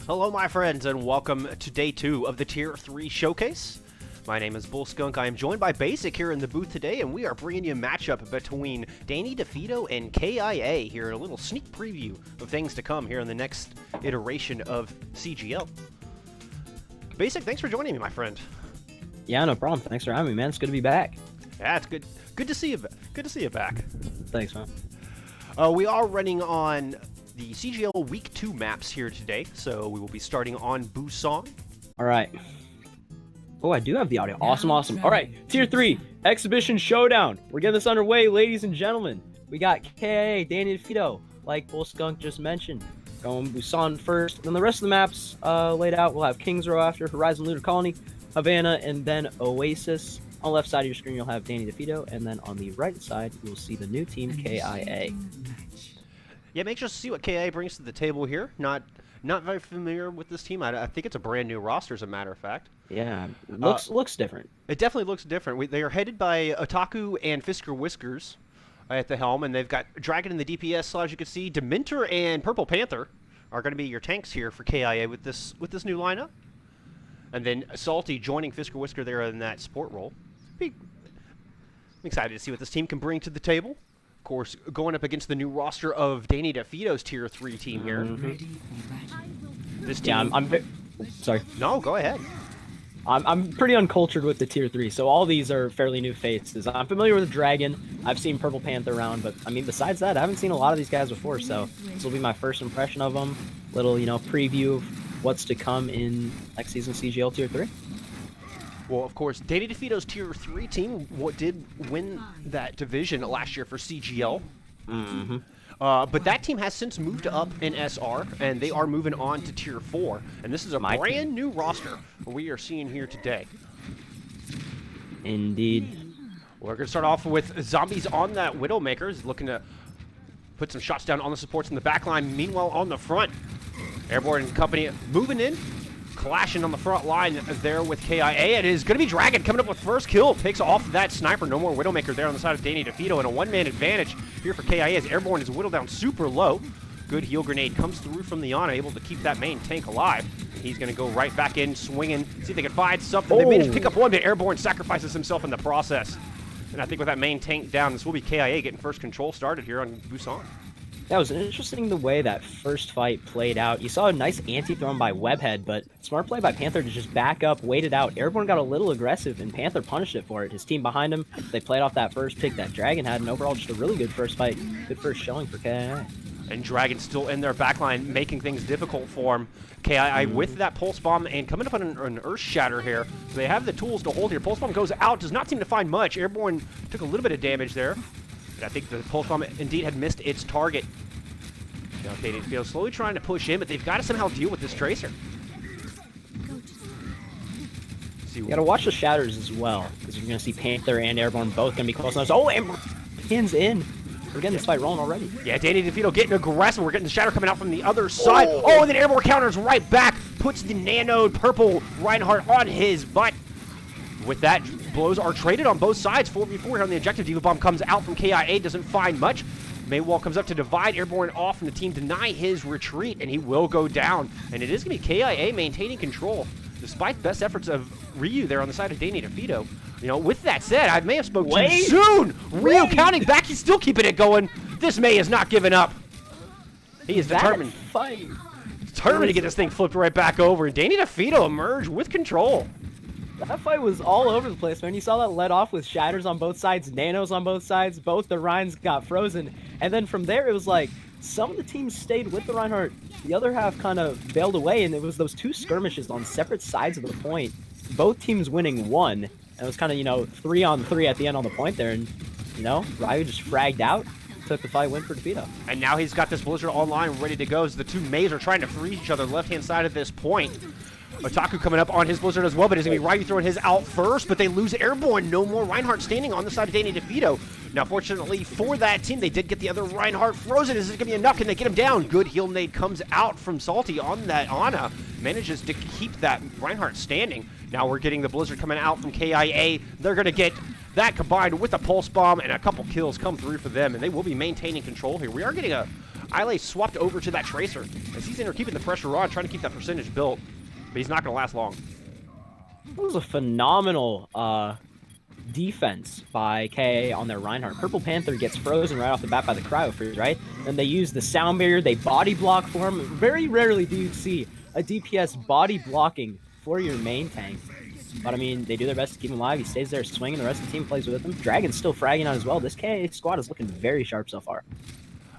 Hello, my friends, and welcome to day 2 of the Tier 3 Showcase. My name is Bullskunk. I am joined by Baysk here in the booth today, and we are bringing you a matchup between Defeato and KIA here, a little sneak preview of things to come here in the next iteration of CGL. Baysk, thanks for joining me, my friend. Yeah, no problem. Thanks for having me, man. It's good to be back. Yeah, it's good. Good to see you. Good to see you back. Thanks, man. We are running on the CGL Week 2 maps here today, so we will be starting on Busan. All right. Oh, I do have the audio. Awesome, awesome. All right, Tier 3, Exhibition Showdown. We're getting this underway, ladies and gentlemen. We got KIA, Defeato, like Bullskunk just mentioned. Going Busan first. Then the rest of the maps laid out. We'll have Kings Row after, Horizon Lunar Colony, Havana, and then Oasis. On the left side of your screen, you'll have Defeato, and then on the right side, you'll see the new team, KIA. Yeah, make sure to see what KIA brings to the table here. Not very familiar with this team. I think it's a brand new roster, as a matter of fact. Yeah, looks different. It definitely looks different. They are headed by Otaku and Fisker Whiskers at the helm, and they've got Dragon in the DPS slot, as you can see. Dementor and Purple Panther are going to be your tanks here for KIA with this new lineup. And then Salty joining Fisker Whisker there in that support role. I'm excited to see what this team can bring to the table. Of course, going up against the new roster of Defeato's Tier 3 team here. This team... Yeah, sorry. No, go ahead. I'm pretty uncultured with the Tier 3, so all these are fairly new faces. I'm familiar with Dragon. I've seen Purple Panther around, but I mean, besides that, I haven't seen a lot of these guys before, so this will be my first impression of them. Little, preview of what's to come in next season CGL Tier 3. Well, of course, Defeato's Tier 3 team did win that division last year for CGL. Mm-hmm. But that team has since moved up in SR, and they are moving on to Tier 4. And this is a brand new roster we are seeing here today. Indeed. We're going to start off with Zombies on that Widowmaker. He's looking to put some shots down on the supports in the back line. Meanwhile, on the front, Airborne and company moving in. Clashing on the front line there with KIA. It is going to be Dragon coming up with first kill. Takes off that sniper. No more Widowmaker there on the side of Defeato. And a one-man advantage here for KIA as Airborne is whittled down super low. Good heal grenade comes through from the Ana, able to keep that main tank alive. He's going to go right back in, swinging, see if they can find something. They managed to pick up one, but Airborne sacrifices himself in the process. And I think with that main tank down, this will be KIA getting first control started here on Busan. That was interesting the way that first fight played out. You saw a nice anti-thrown by Webhead, but smart play by Panther to just back up, wait it out. Airborne got a little aggressive, and Panther punished it for it. His team behind him, they played off that first pick that Dragon had, and overall just a really good first fight. Good first showing for KIA. And Dragon still in their backline, making things difficult for him. KIA with that Pulse Bomb and coming up on an Earth Shatter here. So they have the tools to hold here. Pulse Bomb goes out, does not seem to find much. Airborne took a little bit of damage there. But I think the Pulse Bomb indeed had missed its target. Now Defeato slowly trying to push in, but they've got to somehow deal with this Tracer. You gotta watch the shatters as well, because you're gonna see Panther and Airborne both gonna be close enough. Oh, and pins in. We're getting this fight rolling already. Yeah, Defeato getting aggressive. We're getting the shatter coming out from the other side. Oh, and then Airborne counters right back, puts the nanoed purple Reinhardt on his butt. With that, blows are traded on both sides. 4v4 here on the objective. Diva Bomb comes out from KIA, doesn't find much. Maywall comes up to divide Airborne off, and the team deny his retreat, and he will go down. And it is going to be KIA maintaining control, despite the best efforts of Ryu there on the side of Defeato. With that said, I may have spoken too soon. Ryu counting back, he's still keeping it going. This May is not giving up. He is determined. Determined to get this thing flipped right back over, and Defeato emerged with control. That fight was all over the place, man. You saw that led off with shatters on both sides, nanos on both sides. Both the Rhines got frozen. And then from there, it was like some of the teams stayed with the Reinhardt. The other half kind of bailed away, and it was those two skirmishes on separate sides of the point. Both teams winning one. And it was kind of, 3-on-3 at the end on the point there. And, Ryu just fragged out. Took the fight win for Defeato. And now he's got this Blizzard online ready to go as the two Mays are trying to freeze each other left-hand side at this point. Otaku coming up on his Blizzard as well, but it's going to be Ryu throwing his out first, but they lose Airborne. No more Reinhardt standing on the side of Defeato. Now, fortunately for that team, they did get the other Reinhardt frozen. Is it going to be enough? Can they get him down? Good heal nade comes out from Salty on that Ana. Manages to keep that Reinhardt standing. Now we're getting the Blizzard coming out from KIA. They're going to get That combined with the Pulse Bomb and a couple kills come through for them, and they will be maintaining control here. We are getting a Islay swapped over to that Tracer, as he's in there keeping the pressure on, trying to keep that percentage built, but he's not going to last long. It was a phenomenal defense by KA on their Reinhardt. Purple Panther gets frozen right off the bat by the Cryo Freeze, right? Then they use the sound barrier, they body block for him. Very rarely do you see a DPS body blocking for your main tank. But I mean, they do their best to keep him alive. He stays there swinging, the rest of the team plays with him. Dragon's still fragging out as well. This KA squad is looking very sharp so far.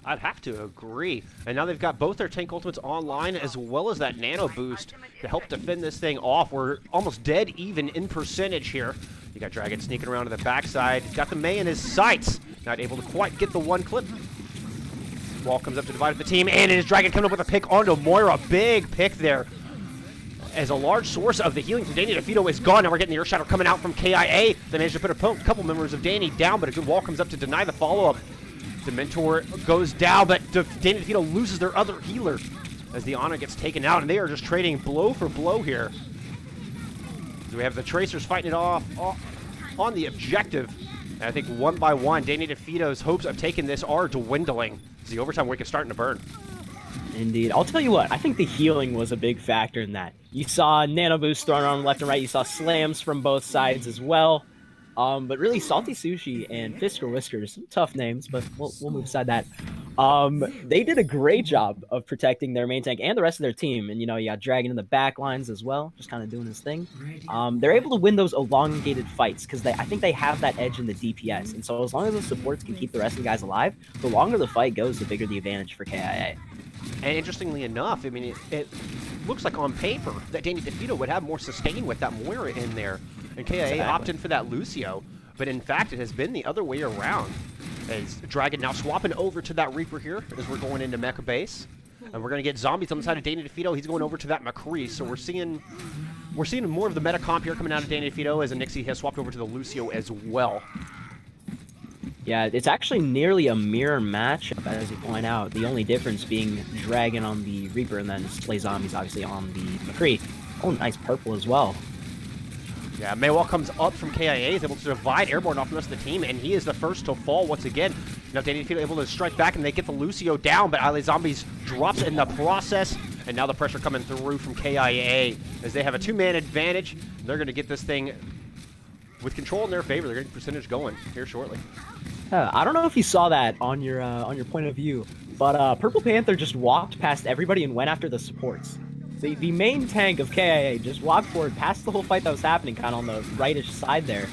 I'd have to agree. And now they've got both their tank ultimates online, as well as that nano boost to help defend this thing off. We're almost dead even in percentage here. You got Dragon sneaking around to the backside. He's got the May in his sights. Not able to quite get the one clip. Wall comes up to divide up the team, and it is Dragon coming up with a pick onto Moira. Big pick there. As a large source of the healing from Danny Defeato is gone. Now we're getting the Earth Shadow coming out from KIA. They managed to put a couple members of Danny down, but a good wall comes up to deny the follow-up. Dementor goes down, but Danny Defeato loses their other healer as the Ana gets taken out, and they are just trading blow for blow here. We have the Tracers fighting it off on the objective. And I think one by one, Danny Defeato's hopes of taking this are dwindling as the overtime wick is starting to burn. Indeed. I'll tell you what, I think the healing was a big factor in that. You saw nano boosts thrown on left and right. You saw slams from both sides as well. But really, Salty Sushi and Fisker Whiskers, some tough names, but we'll move aside that. They did a great job of protecting their main tank and the rest of their team. And, you know, you got Dragon in the back lines as well, just kind of doing his thing. They're able to win those elongated fights because I think they have that edge in the DPS. And so as long as the supports can keep the rest of the guys alive, the longer the fight goes, the bigger the advantage for KIA. And interestingly enough, I mean, it looks like on paper that Danny Defeato would have more sustain with that Moira in there. And KIA opted for that Lucio. But in fact, it has been the other way around. As Dragon now swapping over to that Reaper here as we're going into Mecha Base. And we're going to get zombies on the side of Danny Defeato. He's going over to that McCree. So we're seeing more of the meta comp here coming out of Danny Defeato as Nixie has swapped over to the Lucio as well. Yeah, it's actually nearly a mirror matchup, as you point out. The only difference being Dragon on the Reaper and then Slay Zombies, obviously, on the McCree. Oh, nice purple as well. Yeah, Maywall comes up from KIA, is able to divide Airborne off the rest of the team, and he is the first to fall once again. Now Danny Defeato able to strike back, and they get the Lucio down, but Islay Zombies drops in the process, and now the pressure coming through from KIA as they have a two-man advantage. They're going to get this thing with control in their favor. They're getting percentage going here shortly. I don't know if you saw that on your point of view, but Purple Panther just walked past everybody and went after the supports. The main tank of KIA just walked forward past the whole fight that was happening kind of on the rightish side there.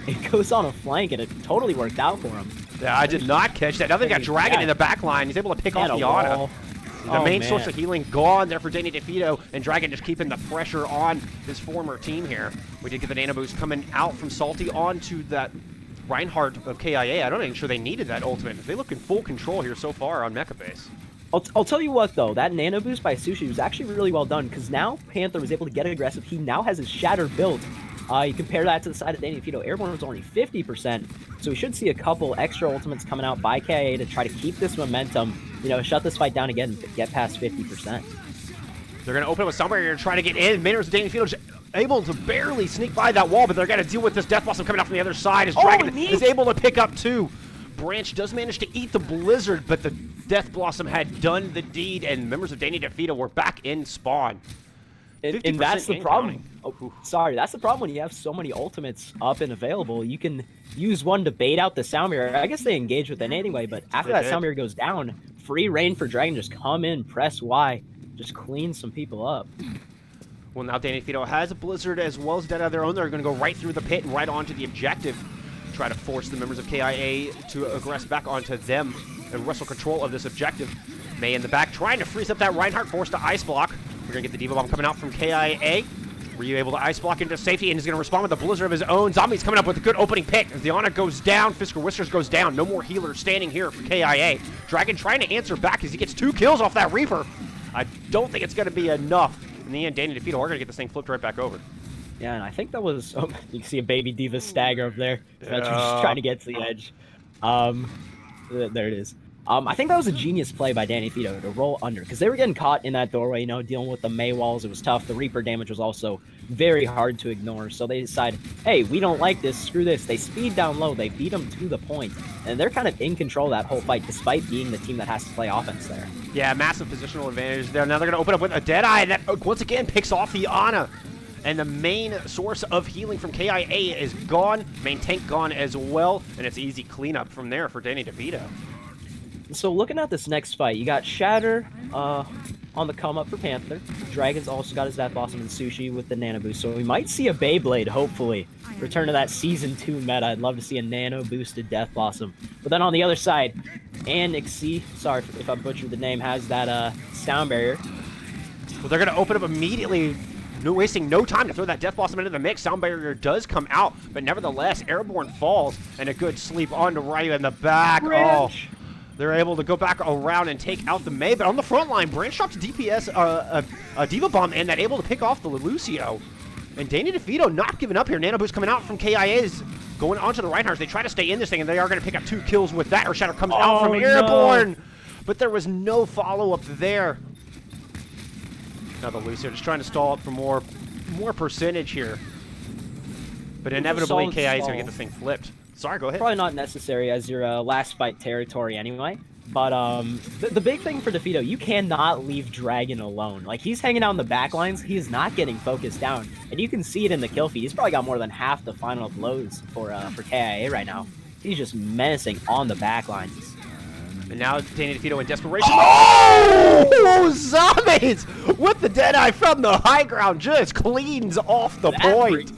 It goes on a flank, and it totally worked out for him. Yeah, I did not catch that. Now they've got Dragon in the back line. He's able to pick off the Ana. The main source of healing gone there for Danny Defeato, and Dragon just keeping the pressure on his former team here. We did get the nano boost coming out from Salty onto that Reinhardt of KIA. I'm not even sure they needed that ultimate. They look in full control here so far on Mecha Base. I'll tell you what, though. That nano boost by Sushi was actually really well done, because now Panther was able to get aggressive. He now has his Shatter built. You compare that to the side of Danny Defeato. Airborne was only 50%, so we should see a couple extra ultimates coming out by KIA to try to keep this momentum, you know, shut this fight down again and get past 50%. They're going to open up with somewhere here to try to get in. Manners of Danny Defeato able to barely sneak by that wall, but they're going to deal with this Death Blossom coming out from the other side as Dragon is able to pick up two. Branch does manage to eat the Blizzard, but the Death Blossom had done the deed, and members of Danny Defeato were back in spawn. And that's the problem. Oh, sorry, that's the problem when you have so many ultimates up and available. You can use one to bait out the Sound Mirror. I guess they engage with it anyway, but after that Sound Mirror goes down, free reign for Dragon. Just come in, press Y, just clean some people up. Well, now Danny Defeato has a Blizzard as well as Dead of their own. They're going to go right through the pit and right onto the objective. Try to force the members of KIA to aggress back onto them and wrestle control of this objective. May in the back trying to freeze up that Reinhardt, forced to ice block. We're going to get the Diva Bomb coming out from KIA. Ryu able to ice block into safety and is going to respond with a Blizzard of his own. Zombies coming up with a good opening pick as the Ana goes down. Fisker Whiskers goes down. No more healers standing here for KIA. Dragon trying to answer back as he gets 2 kills off that Reaper. I don't think it's going to be enough. In the end, Danny Defeato are going to get this thing flipped right back over. Yeah, and I think that was... Oh, you can see a baby Diva stagger up there. That's just trying to get to the edge. There it is. I think that was a genius play by Danny Defeato to roll under because they were getting caught in that doorway, dealing with the May walls. It was tough. The Reaper damage was also very hard to ignore. So they decide, hey, we don't like this. Screw this. They speed down low. They beat them to the point, and they're kind of in control of that whole fight despite being the team that has to play offense there. Yeah, massive positional advantage there. Now they're going to open up with a Deadeye, and that once again picks off the Ana. And the main source of healing from KIA is gone. Main tank gone as well, and it's easy cleanup from there for Danny Defeato. So looking at this next fight, you got Shatter on the come up for Panther. Dragon's also got his Death Blossom and Sushi with the Nano Boost. So we might see a Beyblade, hopefully. Return to that Season 2 meta. I'd love to see a Nano Boosted Death Blossom. But then on the other side, Anixie, sorry if I butchered the name, has that sound barrier. Well, they're going to open up immediately. Wasting no time to throw that Death Blossom into the mix. Sound barrier does come out, but nevertheless, Airborne falls, and a good sleep onto Ryu in the back. Branch. Oh, they're able to go back around and take out the May, but on the front line, Branch drops DPS, a Diva Bomb, and that able to pick off the Lucio. And Danny Defeato not giving up here. Nano Boost coming out from KIA's, going onto the Reinhardts. They try to stay in this thing, and they are going to pick up 2 kills with that. Earthshatter comes out from Airborne, but there was no follow-up there. Now the Lucio just trying to stall up for more percentage here. But inevitably, KI is going to get this thing flipped. Sorry, go ahead. Probably not necessary as your last fight territory anyway. But the big thing for Defeato, you cannot leave Dragon alone. Like, he's hanging out in the back lines. He is not getting focused down. And you can see it in the kill feed. He's probably got more than half the final blows for KIA right now. He's just menacing on the back lines. And now Danny Defeato in desperation. Oh! Zombies! With the Deadeye from the high ground, just cleans off the point.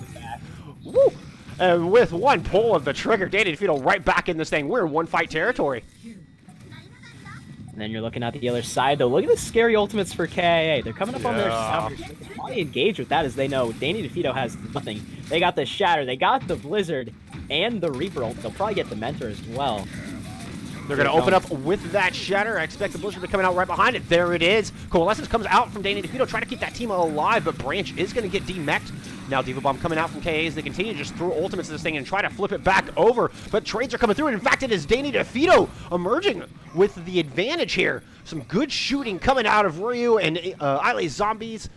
Woo! And with one pull of the trigger, Danny Defeato right back in this thing. We're in one-fight territory. And then you're looking at the other side, though. Look at the scary ultimates for KIA. They're coming up on their sound. They can probably engage with that as they know Danny Defeato has nothing. They got the Shatter, they got the Blizzard, and the Reaper ult. They'll probably get the Mentor as well. They're going to open up with that Shatter. I expect the Blizzard to come out right behind it. There it is. Coalescence comes out from Danny Defeato, trying to keep that team alive, but Branch is going to get demeched. Now Diva Bomb coming out from KA as they continue to just throw ultimates at this thing and try to flip it back over, but trades are coming through, and in fact, it is Danny Defeato emerging with the advantage here. Some good shooting coming out of Ryu and Islay Zombies,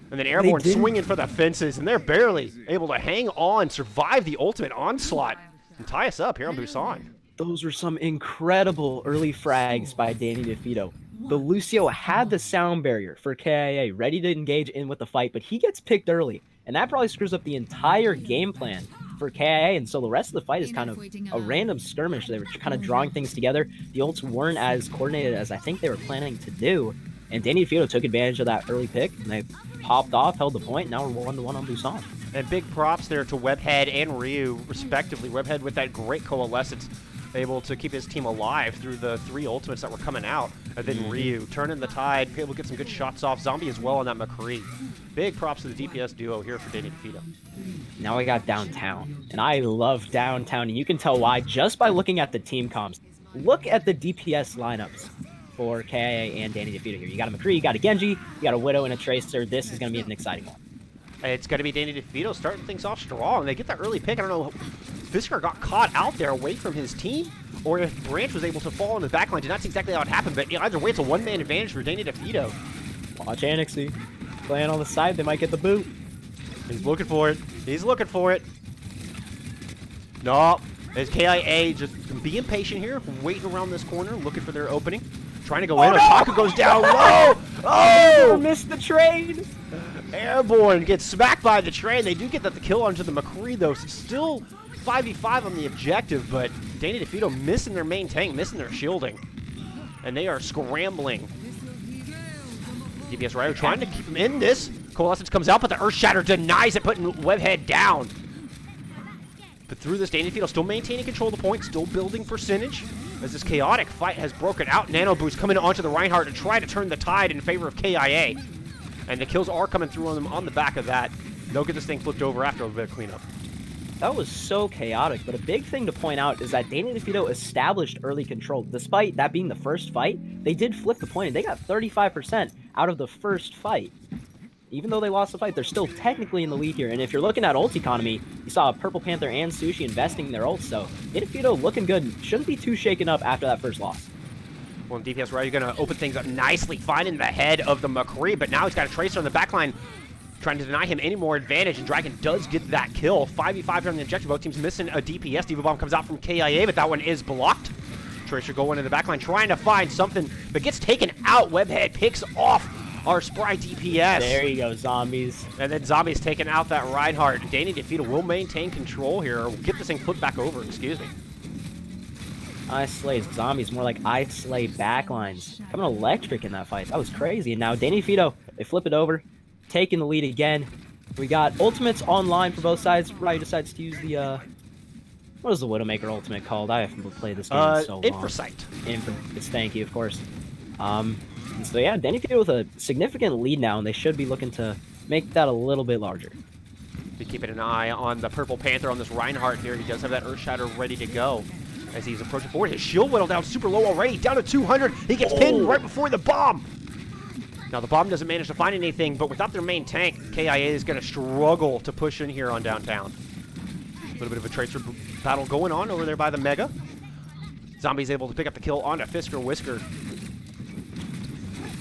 and then Airborne swinging for the fences, and they're barely able to hang on, survive the ultimate onslaught, and tie us up here on Busan. Those were some incredible early frags by Danny Defeato. The Lucio had the sound barrier for KIA, ready to engage in with the fight, but he gets picked early, and that probably screws up the entire game plan for KIA, and so the rest of the fight is kind of a random skirmish. They were kind of drawing things together. The ults weren't as coordinated as I think they were planning to do, and Danny Defeato took advantage of that early pick, and they popped off, held the point. Now we're 1-1 on Busan. And big props there to Webhead and Ryu, respectively. Webhead with that great coalescence, able to keep his team alive through the 3 ultimates that were coming out. And then Ryu turning the tide, able to get some good shots off. Zombie as well on that McCree. Big props to the DPS duo here for Danny Defeato. Now we got Downtown, and I love Downtown, and you can tell why just by looking at the team comps. Look at the DPS lineups for KIA and Danny Defeato here. You got a McCree, you got a Genji, you got a Widow and a Tracer. This is going to be an exciting one. It's going to be Danny Defeato starting things off strong. They get that early pick. I don't know if Fisker got caught out there away from his team, or if Branch was able to fall in the backline. Did not see exactly how it happened, but either way, it's a one-man advantage for Danny Defeato. Watch Anixie playing on the side. They might get the boot. He's looking for it. He's looking for it. No. As KIA just being patient here, waiting around this corner, looking for their opening. Trying to go in. Otaku goes down low. Oh! Missed the train. Airborne gets smacked by the train. They do get the kill onto the McCree, though. Still 5v5 on the objective, but Danny Defeato missing their main tank, missing their shielding. And they are scrambling. DPS Ryu trying to keep him in this. Coalescence comes out, but the Earthshatter denies it, putting Webhead down. But through this, Danny Defeato still maintaining control of the point, still building percentage. As this chaotic fight has broken out, Nano Boost coming onto the Reinhardt to try to turn the tide in favor of KIA. And the kills are coming through on them on the back of that. They'll get this thing flipped over after a bit of cleanup. That was so chaotic, but a big thing to point out is that Danny Defeato established early control. Despite that being the first fight, they did flip the point, and they got 35% out of the first fight. Even though they lost the fight, they're still technically in the lead here. And if you're looking at ult economy, you saw Purple Panther and Sushi investing their ults, so Defeato looking good. Shouldn't be too shaken up after that first loss. Well, DPS Ryu going to open things up nicely, finding the head of the McCree, but now he's got a Tracer in the backline trying to deny him any more advantage, and Dragon does get that kill. 5v5 here on the objective. Both teams missing a DPS. Diva Bomb comes out from KIA, but that one is blocked. Tracer going in the backline, trying to find something, but gets taken out. Webhead picks off our Spry DPS. There you go, Zombies. And then Zombies taking out that Reinhardt. Danny Defeato will maintain control here, or get this thing flipped back over, excuse me. I slay Zombies, more like I slay backlines. Coming electric in that fight. That was crazy. And now Danny Defeato, they flip it over, taking the lead again. We got ultimates online for both sides. Ryu decides to use the, what is the Widowmaker ultimate called? I haven't played this game in so long. Infrasight. Thank you, of course. So yeah, Danny Defeato with a significant lead now, and they should be looking to make that a little bit larger. Be keeping an eye on the Purple Panther on this Reinhardt here. He does have that Earthshatter ready to go as he's approaching forward. His shield whittled down super low already, down to 200. He gets pinned right before the bomb. Now, the bomb doesn't manage to find anything, but without their main tank, KIA is going to struggle to push in here on downtown. A little bit of a Tracer battle going on over there by the Mega. Zombie's able to pick up the kill onto Fisker Whisker.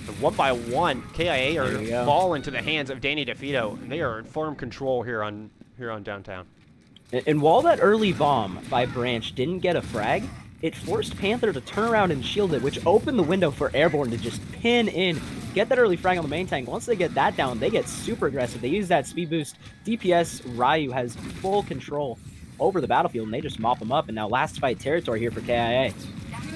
But one by one, KIA are falling into the hands of Danny Defeato, and they are in firm control here on downtown. And while that early bomb by Branch didn't get a frag, it forced Panther to turn around and shield it, which opened the window for Airborne to just pin in, get that early frag on the main tank. Once they get that down, they get super aggressive. They use that speed boost. DPS Ryu has full control over the battlefield, and they just mop them up. And now last fight territory here for KIA.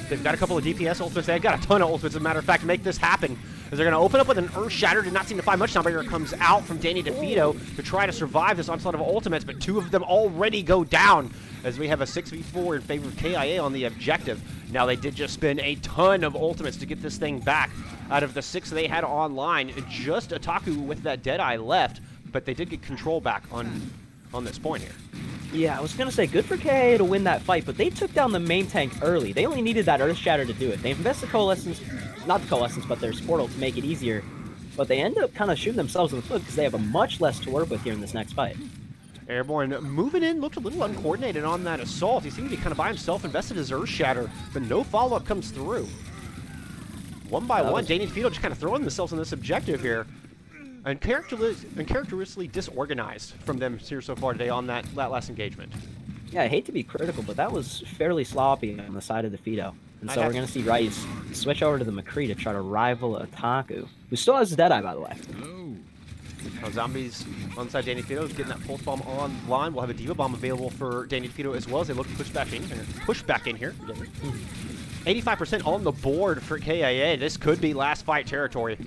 They've got a couple of DPS ultimates. They've got a ton of ultimates, as a matter of fact, to make this happen. As they're going to open up with an Earthshatter. Did not seem to find much. Soundbreaker comes out from Danny Defeato to try to survive this onslaught of ultimates, but two of them already go down as we have a 6v4 in favor of KIA on the objective. Now, they did just spend a ton of ultimates to get this thing back. Out of the 6 they had online, just Otaku with that Deadeye left, but they did get control back on this point here. Yeah, I was going to say, good for KIA to win that fight, but they took down the main tank early. They only needed that Earthshatter to do it. They invested Coalescence, not the Coalescence, but their Sportal to make it easier. But they end up kind of shooting themselves in the foot because they have a much less to work with here in this next fight. Airborne moving in, looked a little uncoordinated on that assault. He seemed to be kind of by himself, invested his Earthshatter, but no follow-up comes through. One by one, Danny Defeato just kind of throwing themselves on this objective here. And characteristically disorganized from them here so far today on that last engagement. Yeah, I hate to be critical, but that was fairly sloppy on the side of Defeato. And so we're going to see Ryu switch over to the McCree to try to rival Otaku, who still has his Deadeye, by the way. Now, Zombies on the side Danny Defeato is getting that pulse bomb online. We'll have a Diva Bomb available for Danny Defeato as well as they look to push back in here. 85% on the board for KIA. This could be last fight territory.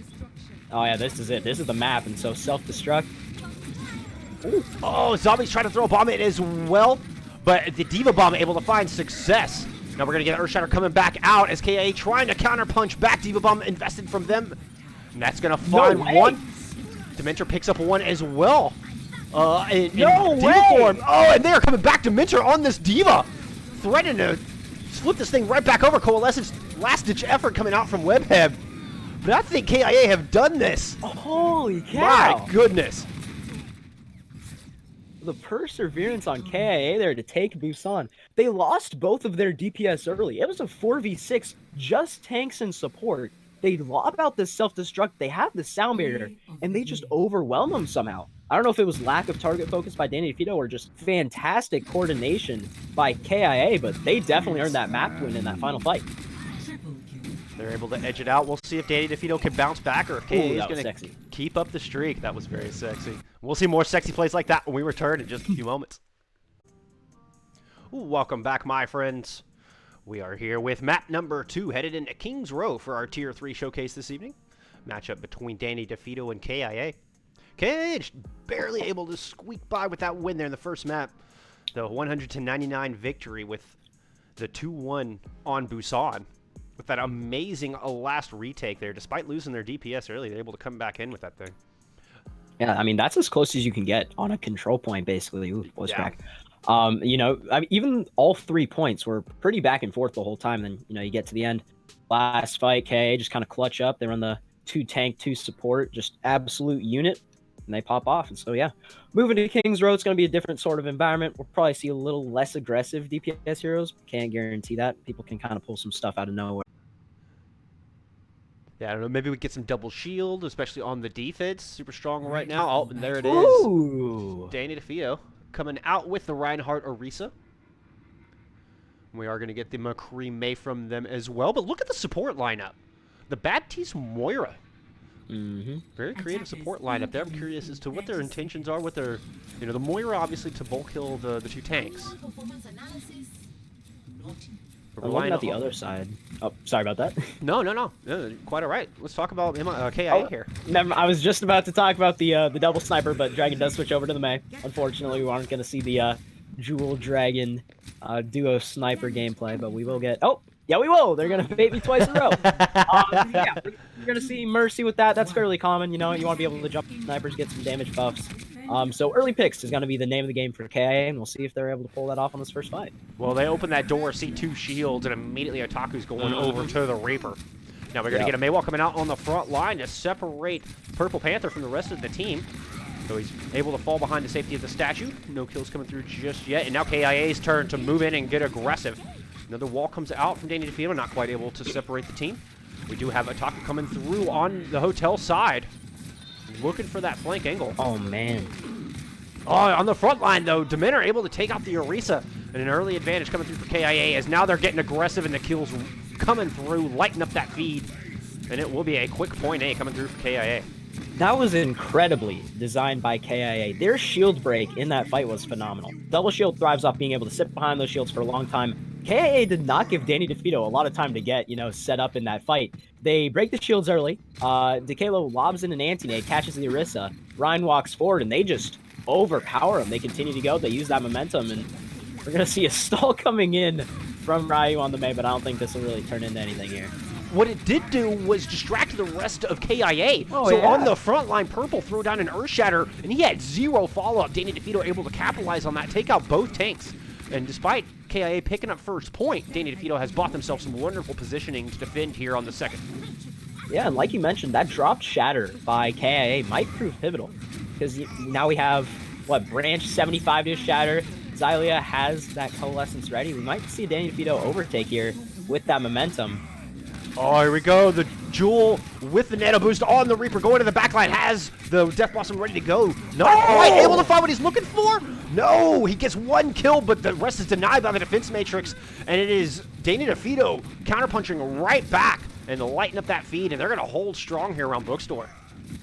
Oh yeah, this is it. This is the map, and so self-destruct. Oh, Zombies trying to throw a bomb in as well, but the Diva Bomb able to find success. Now we're going to get Earthshatter coming back out as KIA trying to counterpunch back. Diva Bomb invested from them. And that's going to find one. Dementor picks up one as well. In Diva form. Oh, and they're coming back. Dementor on this Diva. Threatening to flip this thing right back over. Coalescence last-ditch effort coming out from Webhead. But I think KIA have done this. Holy cow. My goodness. The perseverance on KIA there to take Busan. They lost both of their DPS early. It was a 4v6, just tanks and support. They lob out this self-destruct. They have the sound barrier, and they just overwhelm them somehow. I don't know if it was lack of target focus by Danny Defeato or just fantastic coordination by KIA, but they definitely earned that map win in that final fight. They're able to edge it out. We'll see if Danny Defeato can bounce back or if KIA is going to keep up the streak. That was very sexy. We'll see more sexy plays like that when we return in just a few moments. Ooh, welcome back, my friends. We are here with map number 2, headed into Kings Row for our Tier 3 showcase this evening. Matchup between Danny Defeato and KIA. KIA just barely able to squeak by with that win there in the first map. The 100-99 victory with the 2-1 on Busan. With that amazing last retake there, despite losing their DPS early, they're able to come back in with that thing. Yeah, I mean, that's as close as you can get on a control point, basically. Ooh, voice crack. You know, I mean, even all 3 points were pretty back and forth the whole time. Then, you know, you get to the end. Last fight, KIA just kind of clutch up. They're on the 2 tank, 2 support, just absolute unit, and they pop off. And so, yeah, moving to Kings Row, it's going to be a different sort of environment. We'll probably see a little less aggressive DPS heroes. Can't guarantee that. People can kind of pull some stuff out of nowhere. Yeah, I don't know. Maybe we get some double shield, especially on the defense. Super strong right now. Oh, and there it is. Ooh. Danny Defeato coming out with the Reinhardt Orisa. We are going to get the McCree May from them as well. But look at the support lineup. The Baptiste Moira. Very creative support lineup there. I'm curious as to what their intentions are, what their, the Moira obviously to bulk kill the two tanks. I'm looking at the other side. Oh, sorry about that. No, quite all right. Let's talk about KIA here. I was just about to talk about the double sniper, but Dragon does switch over to the May. Unfortunately, we aren't going to see the Jewel Dragon duo sniper gameplay, but we will get... Oh, yeah, we will. They're going to bait me twice in a row. Yeah, we're going to see Mercy with that. That's fairly common. You want to be able to jump snipers, get some damage buffs. So early picks is going to be the name of the game for KIA, and we'll see if they're able to pull that off on this first fight. Well, they open that door, see 2 shields, and immediately Otaku's going over to the Reaper. Now we're going to get a Maywall coming out on the front line to separate Purple Panther from the rest of the team. So he's able to fall behind the safety of the statue. No kills coming through just yet. And now KIA's turn to move in and get aggressive. Another wall comes out from Danny Defeato, not quite able to separate the team. We do have Otaku coming through on the hotel side. Looking for that flank angle. Oh, man. Oh, on the front line, though, Demeanor able to take out the Orisa. And an early advantage coming through for KIA as now they're getting aggressive and the kills coming through, lighting up that feed. And it will be a quick point A coming through for KIA. That was incredibly designed by KIA. Their shield break in that fight was phenomenal. Double shield thrives off being able to sit behind those shields for a long time. KIA did not give Danny Defeato a lot of time to get, set up in that fight. They break the shields early. DeCalo lobs in an anti-nade, catches the Orisa. Ryan walks forward, and they just overpower him. They continue to go. They use that momentum, and we're going to see a stall coming in from Ryu on the May, but I don't think this will really turn into anything here. What it did do was distract the rest of KIA. On the front line, Purple threw down an Earthshatter, and he had 0 follow-up. Danny Defeato able to capitalize on that, take out both tanks. And despite KIA picking up first point, Danny Defeato has bought themselves some wonderful positioning to defend here on the second. Yeah, and like you mentioned, that dropped Shatter by KIA might prove pivotal. Because now we have, Branch 75 to Shatter. Xylia has that Coalescence ready. We might see Danny Defeato overtake here with that momentum. Oh, here we go. The Jewel with the Nano Boost on the Reaper going to the backline. Has the Death Blossom ready to go. Not quite able to find what he's looking for. No, he gets 1 kill, but the rest is denied by the Defense Matrix. And it is Danny Defeato counterpunching right back and lighting up that feed. And they're going to hold strong here around Bookstore.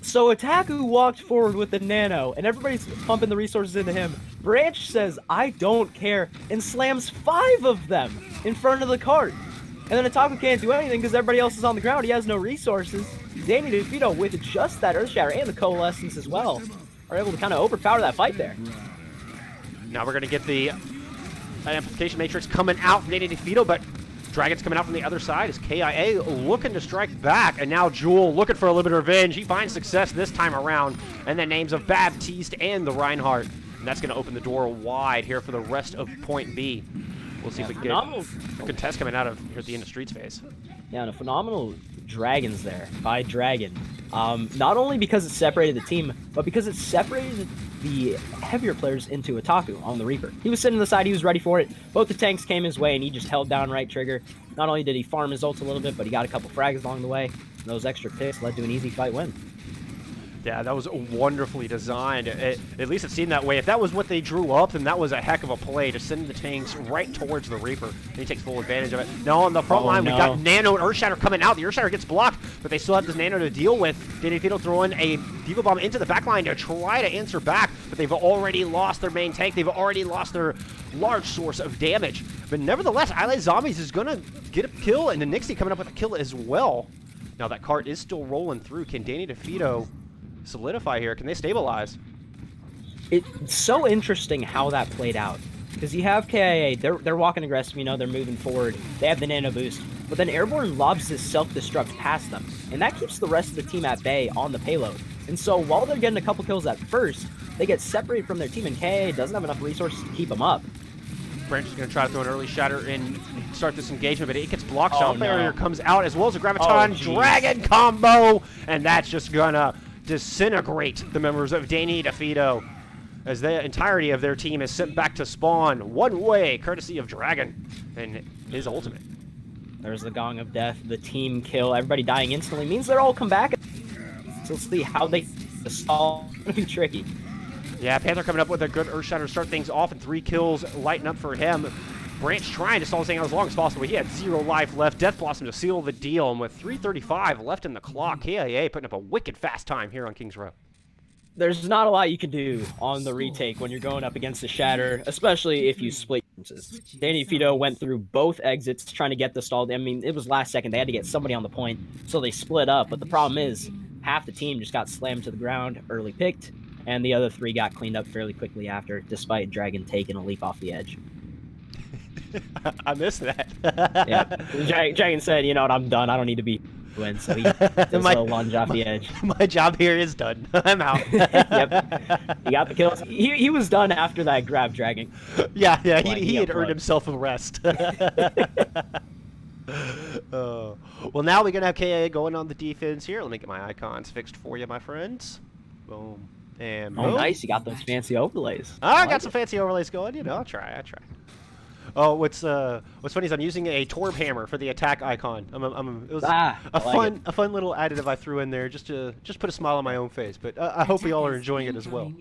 So Otaku walked forward with the Nano, and everybody's pumping the resources into him. Branch says, I don't care, and slams 5 of them in front of the cart. And then Otaku can't do anything because everybody else is on the ground. He has no resources. Danny Defeato, with just that Earthshatter and the Coalescence as well, are able to kind of overpower that fight there. Now we're going to get the Amplification Matrix coming out from Danny Defeato, but Dragon's coming out from the other side as KIA looking to strike back. And now Jewel looking for a little bit of revenge. He finds success this time around. And the names of Baptiste and the Reinhardt. And that's going to open the door wide here for the rest of Point B. We'll see if we can get a contest coming out of here at the end of Streets phase. Yeah, and a phenomenal Dragons there by Dragon. Not only because it separated the team, but because it separated the heavier players into Otaku on the Reaper. He was sitting on the side, he was ready for it. Both the tanks came his way, and he just held down right trigger. Not only did he farm his ult a little bit, but he got a couple frags along the way. And those extra picks led to an easy fight win. Yeah, that was wonderfully designed. At least it seemed that way. If that was what they drew up, then that was a heck of a play to send the tanks right towards the Reaper. And he takes full advantage of it. Now on the front line, we got Nano and Earthshatter coming out. The Earthshatter gets blocked, but they still have this Nano to deal with. Danny Defeato throwing a Diva Bomb into the backline to try to answer back, but they've already lost their main tank. They've already lost their large source of damage. But nevertheless, Island Zombies is going to get a kill, and the Nixie coming up with a kill as well. Now that cart is still rolling through. Can Danny Defeato solidify here? Can they stabilize? It's so interesting how that played out, because you have KIA, they're walking aggressive, they're moving forward, they have the Nano Boost, but then Airborne lobs this self-destruct past them, and that keeps the rest of the team at bay on the payload. And so while they're getting a couple kills at first, they get separated from their team, and KIA doesn't have enough resources to keep them up. Branch is going to try to throw an early shatter and start this engagement, but it gets blocked. Sound Barrier comes out, as well as a Graviton Dragon combo, and that's just going to disintegrate the members of Danny Defeato as the entirety of their team is sent back to spawn one way, courtesy of Dragon and his ultimate. There's the Gong of Death, the team kill, everybody dying instantly means they're all come back. So let's see how they stall. It's gonna be tricky. Yeah, Panther coming up with a good Earth Shatter to start things off, and 3 kills lighting up for him. Branch trying to stall this thing out as long as possible. He had 0 life left. Death Blossom to seal the deal, and with 3:35 left in the clock, KIA putting up a wicked fast time here on Kings Row. There's not a lot you can do on the retake when you're going up against the Shatter, especially if you split entrances. Danny Defeato went through both exits trying to get the stall. I mean, it was last second. They had to get somebody on the point, so they split up. But the problem is, half the team just got slammed to the ground, early picked, and the other 3 got cleaned up fairly quickly after, despite Dragon taking a leap off the edge. I missed that. Yeah, Dragon said, you know what, I'm done. I don't need to be win, so he does a little lunge off the edge. My job here is done. I'm out. Yep, he got the kills. He was done after that grab, Dragon. Yeah, he had earned himself a rest. Well, now we're going to have KIA going on the defense here. Let me get my icons fixed for you, my friends. Boom. And boom. Oh, nice. You got those fancy overlays. I got some fancy overlays going. You know, I'll try. Oh, what's funny is I'm using a Torb hammer for the attack icon. It was a fun little additive I threw in there just to put a smile on my own face. But I hope you all are enjoying it as well.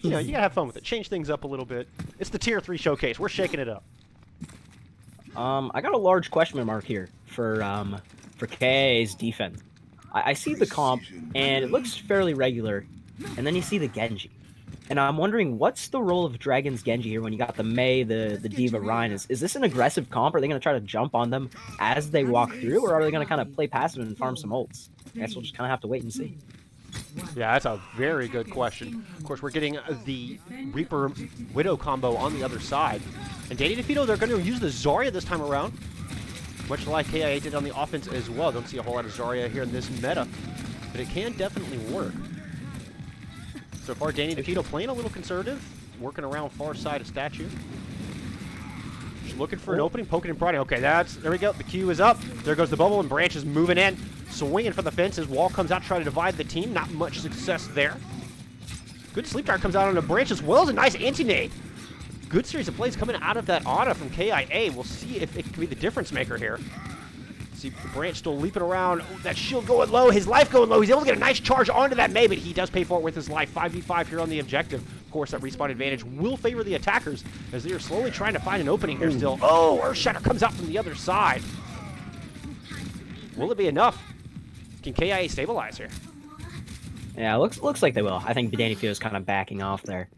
You know, you gotta have fun with it. Change things up a little bit. It's the Tier 3 showcase. We're shaking it up. I got a large question mark here for KA's defense. I see the comp and it looks fairly regular, and then you see the Genji. And I'm wondering, what's the role of Dragon's Genji here when you got the Mei, the Diva, Ryan? Is this an aggressive comp? Are they going to try to jump on them as they walk through? Or are they going to kind of play passive and farm some ults? I guess we'll just kind of have to wait and see. Yeah, that's a very good question. Of course, we're getting the Reaper Widow combo on the other side. And Danny Defeato, they're going to use the Zarya this time around. Much like KIA did on the offense as well. Don't see a whole lot of Zarya here in this meta. But it can definitely work. So far, Danny Defeato playing a little conservative, working around far side of statue. Just looking for an opening, poking and prodding. Okay, there we go. The Q is up. There goes the bubble, and Branch is moving in. Swinging for the fences. Wall comes out, trying to divide the team. Not much success there. Good sleep dart comes out on the Branch as well as a nice anti-nade. Good series of plays coming out of that auto from KIA. We'll see if it can be the difference maker here. See Branch still leaping around. Oh, that shield going low. His life going low. He's able to get a nice charge onto that Mei, but he does pay for it with his life. 5v5 here on the objective. Of course, that respawn advantage will favor the attackers as they are slowly trying to find an opening here still. Oh, Earthshatter comes out from the other side. Will it be enough? Can KIA stabilize here? Yeah, looks like they will. I think Danny Defeato's kind of backing off there.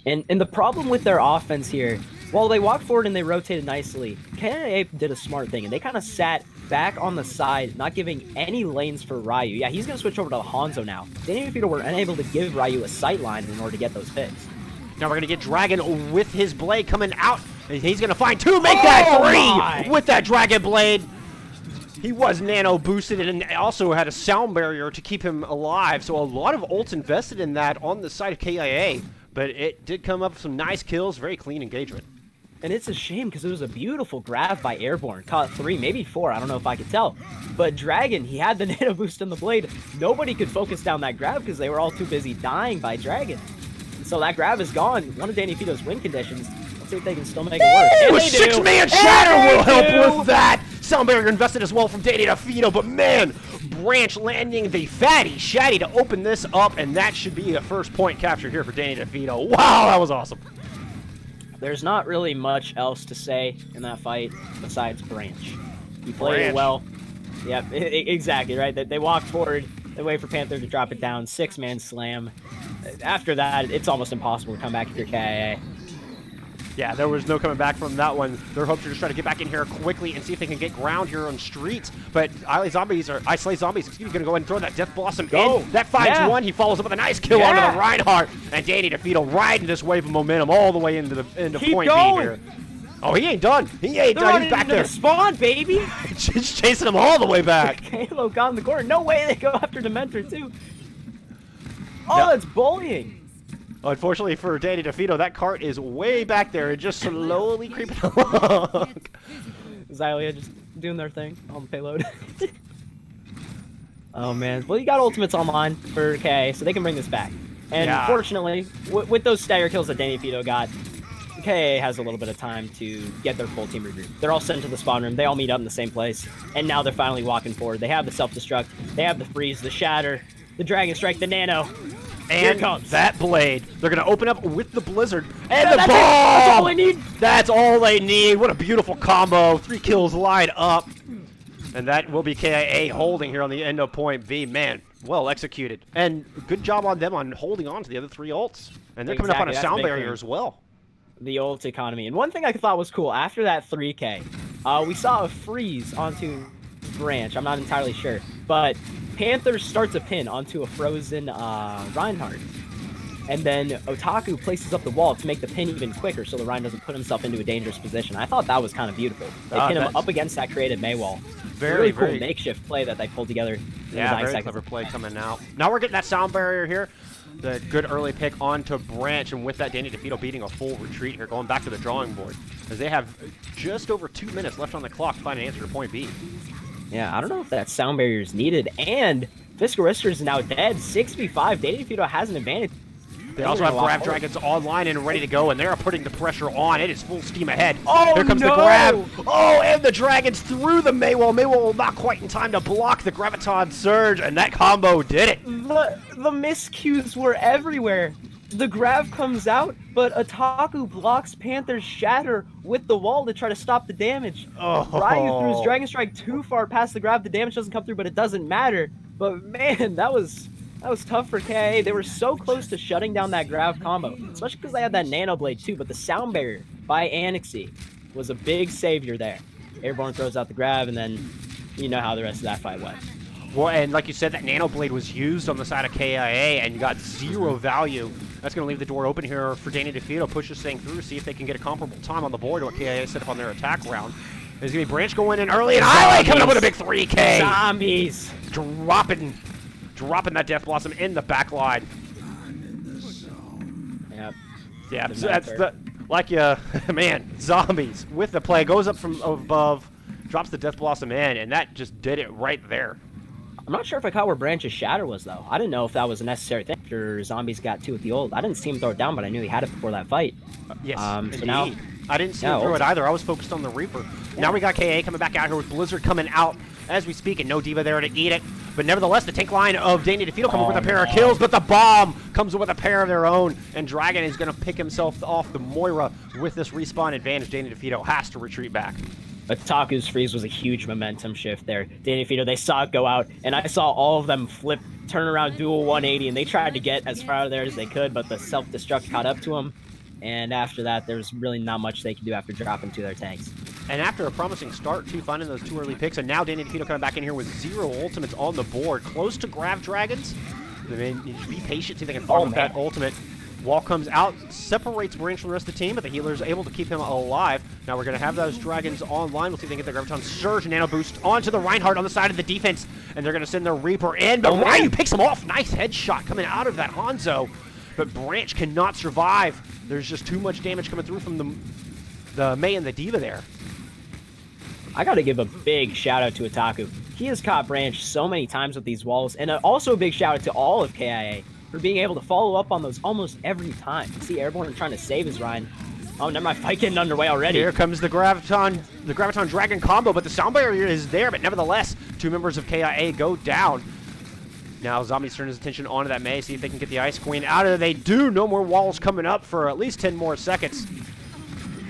And the problem with their offense here, while they walked forward and they rotated nicely, KIA did a smart thing, and they kind of sat back on the side, not giving any lanes for Ryu. Yeah, he's going to switch over to Hanzo now. Danny Defeato were unable to give Ryu a sight line in order to get those picks. Now we're going to get Dragon with his blade coming out, and he's going to find 2, make that 3 with that Dragon blade. He was nano boosted and also had a sound barrier to keep him alive, so a lot of ults invested in that on the side of KIA, but it did come up with some nice kills, very clean engagement. And it's a shame because it was a beautiful grab by Airborne. Caught 3, maybe 4, I don't know if I could tell. But Dragon, he had the nano boost in the blade. Nobody could focus down that grab because they were all too busy dying by Dragon. So that grab is gone. One of Danny Defeato's win conditions. Let's see if they can still make it work. A 6-man shatter will help with that. Sound barrier invested as well from Danny Defeato, but man, Branch landing the fatty shatty to open this up, and that should be a first point capture here for Danny Defeato. Wow, that was awesome. There's not really much else to say in that fight besides Branch. He played it well. Yep, exactly, right? They walked forward, they wait for Panther to drop it down, 6-man slam. After that, it's almost impossible to come back if you're KIA. Yeah, there was no coming back from that one. Their hopes are just trying to get back in here quickly and see if they can get ground here on streets. But I Slay Zombies, excuse me, going to go ahead and throw that Death Blossom in. That finds one. He follows up with a nice kill onto the Reinhardt. And Danny Defeato riding this wave of momentum all the way into point B here. Oh, he ain't done. He ain't done. He's back there. Spawn, baby. Just chasing him all the way back. Halo got in the corner. No way they go after Dementor, too. Oh, that's bullying. Unfortunately for Danny Defeato, that cart is way back there and just slowly creeping along. Xylia just doing their thing on the payload. Oh, man. Well, you got ultimates online for K, so they can bring this back. And fortunately, with those stagger kills that Danny Defeato got, KA has a little bit of time to get their full team regroup. They're all sent to the spawn room. They all meet up in the same place. And now they're finally walking forward. They have the self-destruct. They have the freeze, the shatter, the dragon strike, the nano. And that blade. They're going to open up with the blizzard. And the bomb! That's all they need. That's all they need. What a beautiful combo. 3 kills lined up. And that will be KIA holding here on the end of point B. Man, well executed. And good job on them on holding on to the other 3 ults. And they're coming up on a sound barrier as well. The ult economy. And one thing I thought was cool, after that 3K, we saw a freeze onto Branch. I'm not entirely sure. But Panther starts a pin onto a frozen Reinhardt. And then Otaku places up the wall to make the pin even quicker so the Ryan doesn't put himself into a dangerous position. I thought that was kind of beautiful. They pin him up against that created Mei wall. Very cool makeshift play that they pulled together. Yeah, very clever play coming out. Now we're getting that sound barrier here. The good early pick onto Branch, and with that, Danny Defeato beating a full retreat here, going back to the drawing board, as they have just over 2 minutes left on the clock to find an answer to point B. Yeah, I don't know if that sound barrier is needed, and Fiskarister is now dead. 6v5, Danny Defeato has an advantage. They also have Grab Dragons online and ready to go, and they're putting the pressure on. It is full steam ahead. Oh, here comes the grab. Oh, and the Dragons through the Mei wall. Mei wall not quite in time to block the Graviton Surge, and that combo did it. The miscues were everywhere. The grab comes out, but Otaku blocks Panther's shatter with the wall to try to stop the damage. Oh. Ryu threw his Dragon Strike too far past the grab. The damage doesn't come through, but it doesn't matter. But man, that was tough for KA. They were so close to shutting down that grab combo, especially because they had that Nano Blade too, but the sound barrier by Anixie was a big savior there. Airborne throws out the grab, and then you know how the rest of that fight went. Well, and like you said, that Nano Blade was used on the side of KIA, and you got 0 value. That's going to leave the door open here for Danny Defeato. Push this thing through, see if they can get a comparable time on the board to what KIA set up on their attack round. There's going to be Branch going in early, and Highlight coming up with a big 3K. Zombies! Dropping that Death Blossom in the back line. Yep. Yeah, so that's the, like, man, Zombies with the play. Goes up from above, drops the Death Blossom in, and that just did it right there. I'm not sure if I caught where Branch's shatter was, though. I didn't know if that was a necessary thing after Zombies got 2 with the ult. I didn't see him throw it down, but I knew he had it before that fight. Yes, so now, I didn't see him throw it either. I was focused on the Reaper. Yeah. Now we got KA coming back out here with Blizzard coming out as we speak, and no Diva there to eat it. But nevertheless, the tank line of Danny Defeato coming with a pair of kills, but the bomb comes with a pair of their own, and Dragon is going to pick himself off the Moira with this respawn advantage. Danny Defeato has to retreat back. Otaku's freeze was a huge momentum shift there. Danny Defeato, they saw it go out, and I saw all of them flip, turn around, dual 180, and they tried to get as far out of there as they could, but the self-destruct caught up to them. And after that, there's really not much they can do after dropping to their tanks. And after a promising start, too, finding those 2 early picks, and now Danny Defeato coming back in here with 0 ultimates on the board, close to Grab Dragons. I mean, you should be patient, see if they can farm that ultimate. Wall comes out, separates Branch from the rest of the team, but the healer is able to keep him alive. Now we're going to have those Dragons online. We'll see if they can get the Graviton Surge and Nano Boost onto the Reinhardt on the side of the defense, and they're going to send their Reaper in, but Ryu picks him off. Nice headshot coming out of that Hanzo, but Branch cannot survive. There's just too much damage coming through from the Mei and the Diva there. I got to give a big shout out to Otaku. He has caught Branch so many times with these walls, and also a big shout out to all of KIA for being able to follow up on those almost every time. You see Airborne trying to save his Ryan. Oh, never mind, fight getting underway already. Here comes the Graviton Dragon combo, but the sound barrier is there, but nevertheless, 2 members of KIA go down. Now Zombies turn his attention onto that Mei, see if they can get the Ice Queen out of there. They do. No more walls coming up for at least 10 more seconds.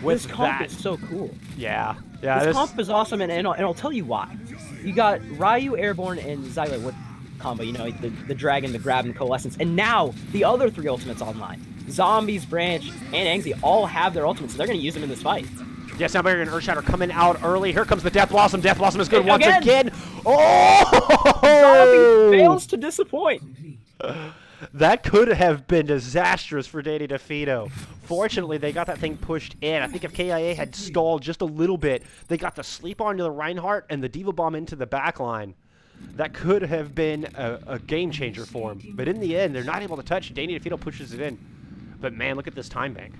This comp is so cool. Yeah. This comp is awesome, and I'll tell you why. You got Ryu, Airborne, and Xyla with combo, you know, the Dragon, the Grab, and Coalescence. And now the other 3 ultimates online. Zombies, Branch, and Angsty all have their ultimates, so they're going to use them in this fight. Yeah, Sound Barrier and Earthshatter coming out early. Here comes the Death Blossom. Death Blossom is good once again. Oh! Zombie fails to disappoint. That could have been disastrous for Danny Defeato. Fortunately, they got that thing pushed in. I think if KIA had stalled just a little bit, they got the sleep onto the Reinhardt and the Diva Bomb into the back line. That could have been a game changer for him. But in the end, they're not able to touch. Danny Defeato pushes it in. But man, look at this time bank.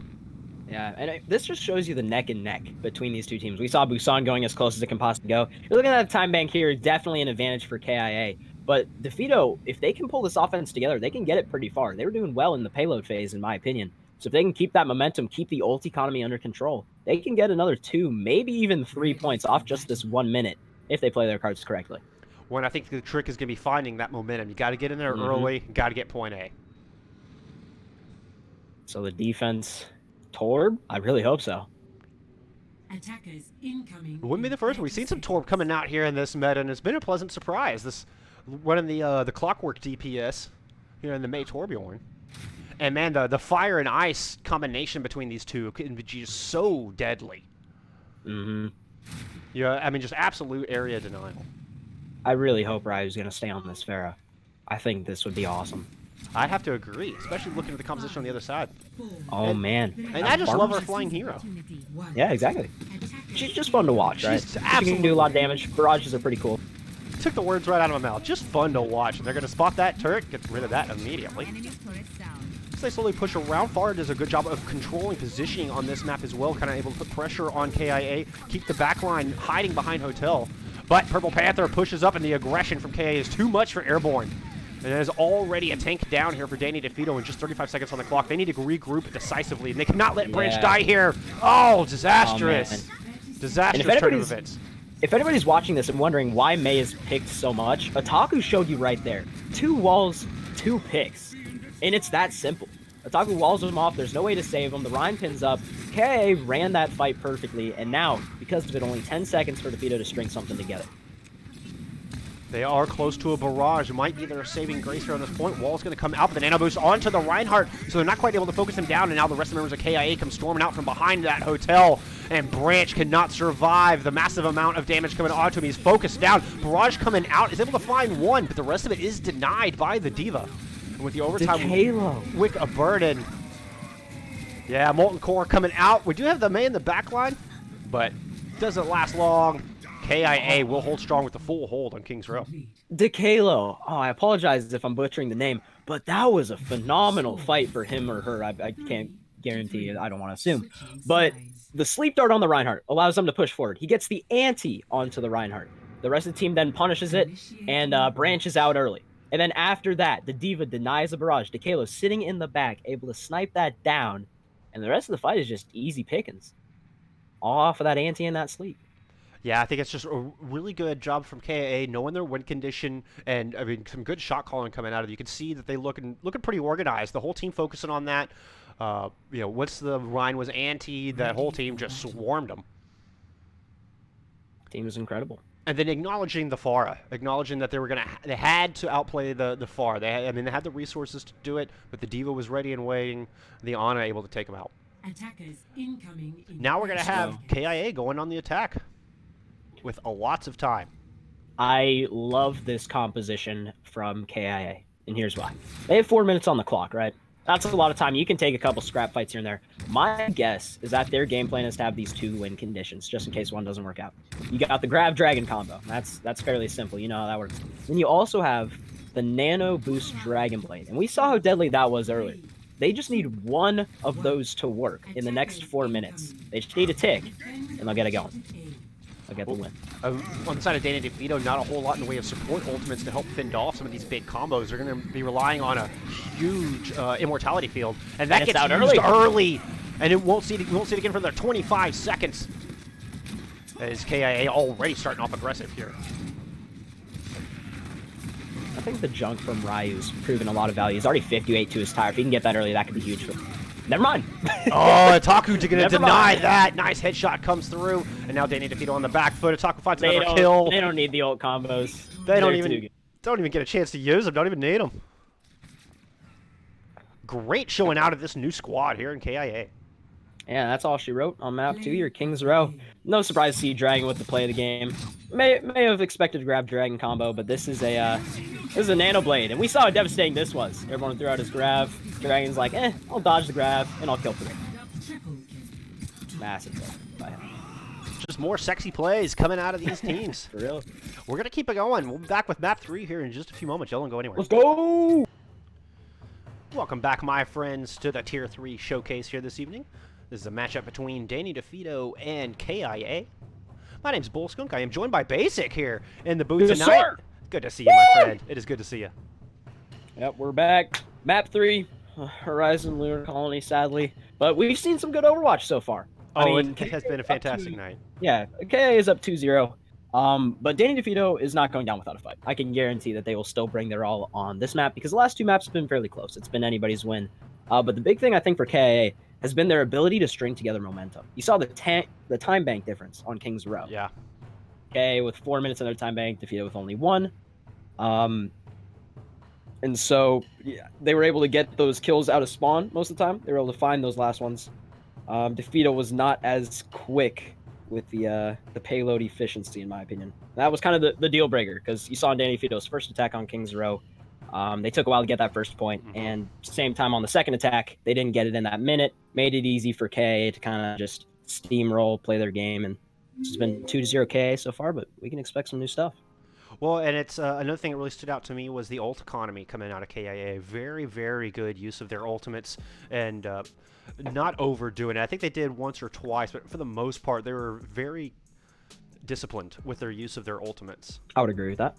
Yeah, and this just shows you the neck and neck between these 2 teams. We saw Busan going as close as it can possibly go. You're looking at a time bank here, definitely an advantage for KIA. But Defeato, if they can pull this offense together, they can get it pretty far. They were doing well in the payload phase, in my opinion. So if they can keep that momentum, keep the ult economy under control, they can get another 2, maybe even 3 points off just this 1 minute if they play their cards correctly. When I think the trick is going to be finding that momentum. You got to get in there early. Got to get point A. So the defense, Torb, I really hope so. Attackers incoming. It wouldn't be the first one. We've seen some Torb coming out here in this meta, and it's been a pleasant surprise. This running the Clockwork DPS here in the May Torbjorn. And man, the fire and ice combination between these two can be just so deadly. Yeah, I mean, just absolute area denial. I really hope Ryu's going to stay on this Pharah. I think this would be awesome. I have to agree, especially looking at the composition on the other side. Oh, man. And I just love our flying hero. Yeah, exactly. She's just fun to watch, right? She's She can do a lot of damage. Barrages are pretty cool. Took the words right out of my mouth. Just fun to watch. And they're going to spot that turret, get rid of that immediately. As they slowly push around, Farah does a good job of controlling positioning on this map as well, kind of able to put pressure on KIA, keep the backline hiding behind Hotel. But Purple Panther pushes up, and the aggression from KIA is too much for Airborne. And there's already a tank down here for Danny Defeato in just 35 seconds on the clock. They need to regroup decisively, and they cannot let Branch die here. Oh, disastrous. Disastrous turn of events. If anybody's watching this and wondering why May is picked so much, Otaku showed you right there. 2 walls, 2 picks. And it's that simple. Otaku walls him off. There's no way to save him. The Rhine pins up. KA ran that fight perfectly. And now, because of it, only 10 seconds for Defeato to string something together. They are close to a barrage. It might be their saving grace here on this point. Wall's going to come out with the nano boost onto the Reinhardt, so they're not quite able to focus him down, and now the rest of the members of KIA come storming out from behind that Hotel, and Branch cannot survive the massive amount of damage coming onto him. He's focused down. Barrage coming out, is able to find one, but the rest of it is denied by the Diva. And with the overtime wick a burden. Yeah, Molten Core coming out. We do have the May in the back line, but doesn't last long. KIA will hold strong with the full hold on King's Row. Decalo. Oh, I apologize if I'm butchering the name, but that was a phenomenal fight for him or her. I can't guarantee it. I don't want to assume. But the sleep dart on the Reinhardt allows them to push forward. He gets the ante onto the Reinhardt. The rest of the team then punishes it and branches out early. And then after that, the Diva denies the barrage. Decalo sitting in the back, able to snipe that down. And the rest of the fight is just easy pickings. All off of that ante and that sleep. Yeah, I think it's just a really good job from KIA, knowing their win condition, and I mean some good shot calling coming out of it. You can see that they looking pretty organized. The whole team focusing on that. You know, once the Rhine was anti, that whole team just swarmed them. Team is incredible. And then acknowledging the Pharah, acknowledging that they had to outplay the Pharah. They had the resources to do it, but the Diva was ready and waiting. The Ana able to take them out. Attackers incoming. Now we're gonna have KIA going on the attack with lots of time. I love this composition from KIA, and here's why. They have 4 minutes on the clock, right? That's a lot of time. You can take a couple scrap fights here and there. My guess is that their game plan is to have these 2 win conditions, just in case one doesn't work out. You got the Grab Dragon combo. That's fairly simple. You know how that works. Then you also have the Nano Boost Dragon Blade, and we saw how deadly that was earlier. They just need one of those to work in the next 4 minutes. They just need a tick, and they'll get it going. I'll get the win. On the side of Danny Defeato, not a whole lot in the way of support ultimates to help fend off some of these big combos. They're going to be relying on a huge immortality field, and that gets out early, and it won't see it again for another 25 seconds. As KIA already starting off aggressive here. I think the junk from Ryu's proven a lot of value. He's already 58 to his tire. If he can get that early, that could be huge for him. Never mind. Oh, Otaku's going to deny that. Nice headshot comes through. And now Danny Defeato on the back foot. Otaku finds another kill. They don't need the ult combos. They don't even get a chance to use them. Don't even need them. Great showing out of this new squad here in KIA. Yeah, that's all she wrote on map 2 here, King's Row. No surprise to see Dragon with the play of the game. May have expected to grab Dragon combo, but this is a Nano Blade, and we saw how devastating this was. Everyone threw out his grab. Dragon's like, I'll dodge the grab, and I'll kill for it. Massive play by him. Just more sexy plays coming out of these teams. For real. We're going to keep it going. We'll be back with map 3 here in just a few moments. Y'all don't go anywhere. Let's go! Welcome back, my friends, to the Tier 3 showcase here this evening. This is a matchup between Danny Defeato and KIA. My name's Bullskunk. I am joined by Baysk here in the booth tonight. Sir. Good to see you, my friend. It is good to see you. Yep, we're back. Map 3. Horizon Lunar Colony, sadly. But we've seen some good Overwatch so far. Oh, it has been a fantastic night. Yeah, KA is up 2-0. But Danny Defeato is not going down without a fight. I can guarantee that they will still bring their all on this map because the last two maps have been fairly close. It's been anybody's win. But the big thing I think for KA has been their ability to string together momentum. You saw the time bank difference on King's Row. Yeah. KA with 4 minutes in their time bank, Defeato with only 1. And so yeah, they were able to get those kills out of spawn most of the time. They were able to find those last ones. Defeato was not as quick with the payload efficiency, in my opinion. That was kind of the deal breaker because you saw in Danny Defeato's first attack on King's Row, they took a while to get that first point, and same time on the second attack, they didn't get it in that minute. Made it easy for KA to kind of just steamroll, play their game, and it's been 2-0 KA so far, but we can expect some new stuff. Well, and it's another thing that really stood out to me was the ult economy coming out of KIA. Very, very good use of their ultimates and not overdoing it. I think they did once or twice, but for the most part, they were very disciplined with their use of their ultimates. I would agree with that.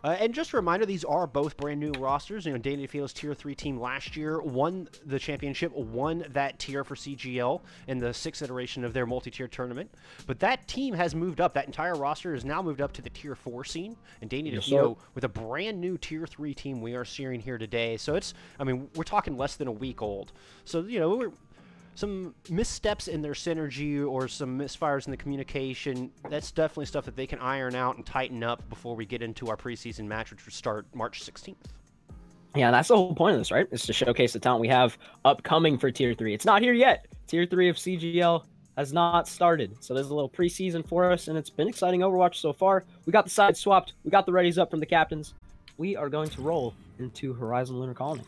And just a reminder, these are both brand new rosters. You know, Danny Defeato's Tier 3 team last year won the championship, won that tier for CGL in the 6th iteration of their multi-tier tournament. But that team has moved up. That entire roster has now moved up to the Tier 4 scene. And Danny Defeato with a brand new Tier 3 team we are seeing here today. So it's, I mean, we're talking less than a week old. So, you know, some missteps in their synergy or some misfires in the communication, that's definitely stuff that they can iron out and tighten up before we get into our preseason match, which will start March 16th. Yeah, that's the whole point of this, right? It's to showcase the talent we have upcoming for Tier 3. It's not here yet. Tier 3 of CGL has not started. So there's a little preseason for us, and it's been exciting Overwatch so far. We got the sides swapped. We got the readies up from the captains. We are going to roll into Horizon Lunar Colony.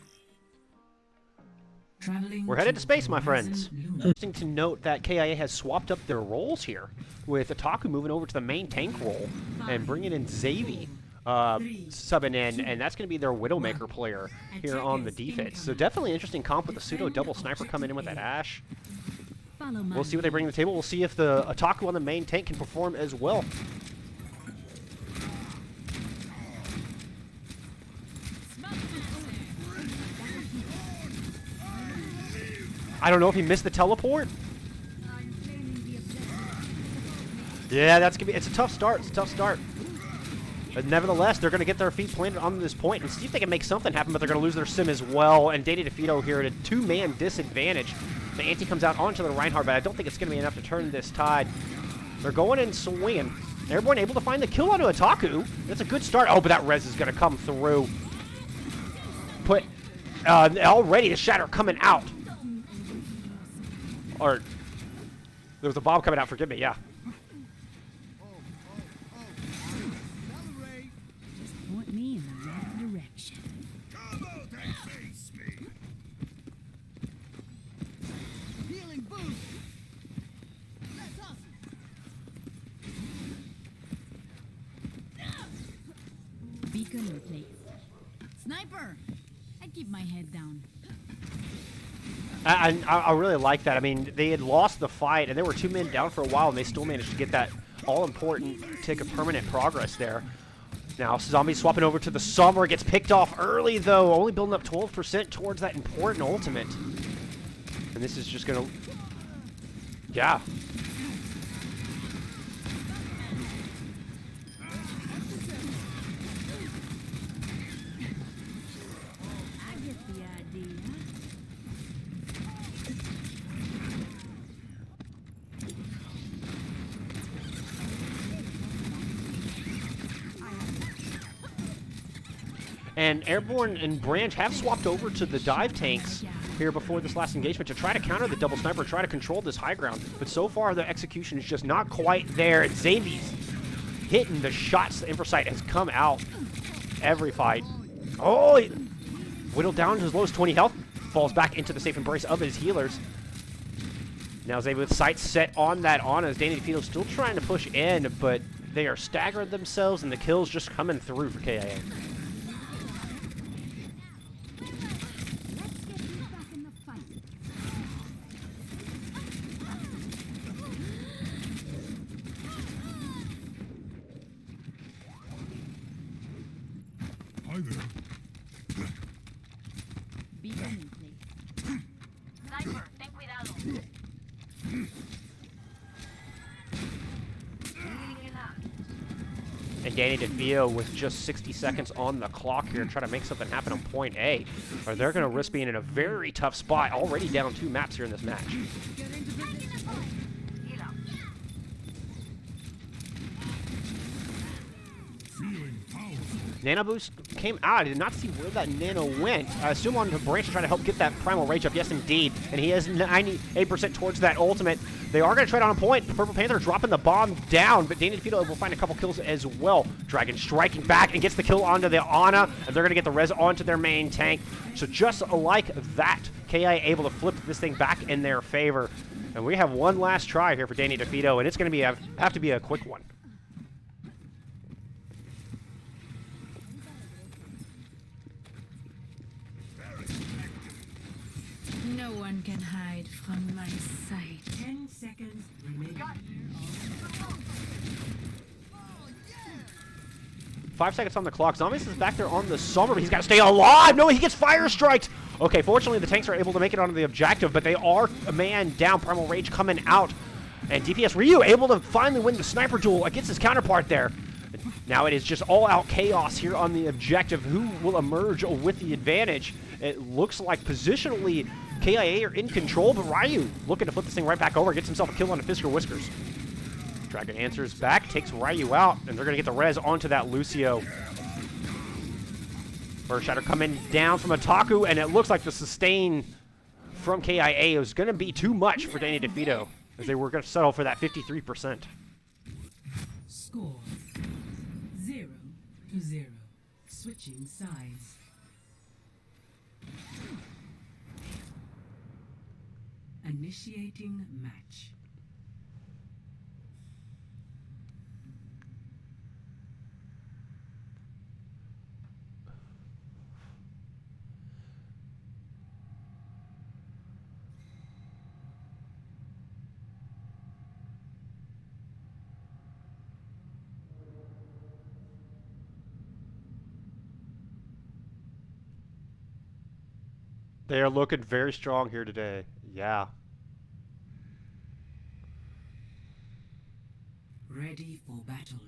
We're headed to space, my friends. Interesting to note that KIA has swapped up their roles here, with Otaku moving over to the main tank role and bringing in Xavi subbing in, and that's going to be their Widowmaker player here on the defense. So definitely interesting comp with the pseudo double sniper coming in with that Ashe. We'll see what they bring to the table. We'll see if the Otaku on the main tank can perform as well. I don't know if he missed the teleport. Yeah, that's gonna be. It's a tough start. It's a tough start. But nevertheless, they're gonna get their feet planted on this point and see if they can make something happen. But they're gonna lose their sim as well. And Danny Defeato here at a 2-man disadvantage. The anti comes out onto the Reinhardt, but I don't think it's gonna be enough to turn this tide. They're going in swinging. Everyone able to find the kill onto Otaku. That's a good start. Oh, but that res is gonna come through. Already the shatter coming out. Or there was a bomb coming out, forgive me, yeah. Just point me in the right direction. Healing boost. That's awesome. Beacon in place. Sniper! I keep my head down. I really like that. I mean, they had lost the fight, and they were 2 men down for a while, and they still managed to get that all-important tick of permanent progress there. Now, Zombie swapping over to the Summer. Gets picked off early, though. Only building up 12% towards that important ultimate. And this is just going to... Yeah. I get the idea. And Airborne and Branch have swapped over to the dive tanks here before this last engagement to try to counter the double sniper, try to control this high ground. But so far, the execution is just not quite there. And Xavi's hitting the shots. The Inversight has come out every fight. Oh, he whittled down to as low as 20 health. Falls back into the safe embrace of his healers. Now Xavi with sights set on that Ana as Danny Defeato still trying to push in, but they are staggering themselves and the kills just coming through for KIA. Hi there. Beacon in place. Danny Defeato with just 60 seconds on the clock here and try to make something happen on point A. Or they're going to risk being in a very tough spot, already down 2 maps here in this match. Nano Boost came out. I did not see where that Nano went. I assume on to Branch to try to help get that Primal Rage up. Yes, indeed. And he is 98% towards that ultimate. They are going to try it on a point. Purple Panther dropping the bomb down, but Danny Defeato will find a couple kills as well. Dragon striking back and gets the kill onto the Ana, and they're going to get the res onto their main tank. So just like that, KI able to flip this thing back in their favor. And we have one last try here for Danny Defeato, and it's going to be have to be a quick one. No one can hide from my sight. 10 seconds remaining. 5 seconds on the clock. Zombies is back there on the summer, but he's got to stay alive. No, he gets fire striked. Okay, fortunately, the tanks are able to make it onto the objective, but they are a man down. Primal Rage coming out. And DPS Ryu able to finally win the sniper duel against his counterpart there. Now it is just all-out chaos here on the objective. Who will emerge with the advantage? It looks like positionally KIA are in control, but Ryu looking to flip this thing right back over, gets himself a kill on a Fisker Whiskers. Dragon answers back, takes Ryu out, and they're going to get the res onto that Lucio. Burst Shatter coming down from Otaku, and it looks like the sustain from KIA is going to be too much for Danny Defeato, as they were going to settle for that 53%. Score 0-0. Switching sides. Initiating match. They are looking very strong here today. Yeah. Ready for battle.